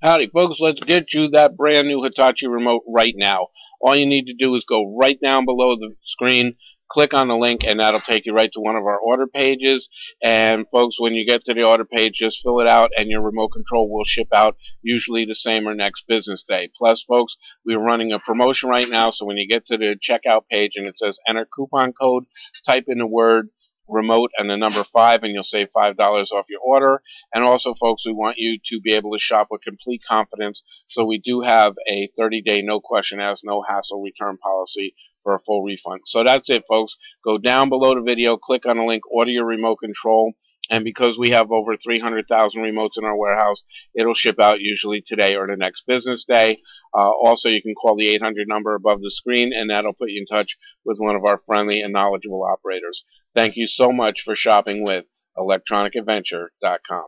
Howdy, folks. Let's get you that brand new Hitachi remote right now. All you need to do is go right down below the screen, click on the link, and that'll take you right to one of our order pages. And, folks, when you get to the order page, just fill it out, and your remote control will ship out usually the same or next business day. Plus, folks, we're running a promotion right now, so when you get to the checkout page and it says enter coupon code, type in the word remote and the number 5, and you'll save $5 off your order. And also, folks, we want you to be able to shop with complete confidence, so we do have a 30-day no question asked, no hassle return policy for a full refund. So that's it, folks. Go down below the video, click on the link, order your remote control, and because we have over 300,000 remotes in our warehouse, it'll ship out usually today or the next business day. Also, you can call the 800 number above the screen, and that'll put you in touch with one of our friendly and knowledgeable operators. Thank you so much for shopping with electronicadventure.com.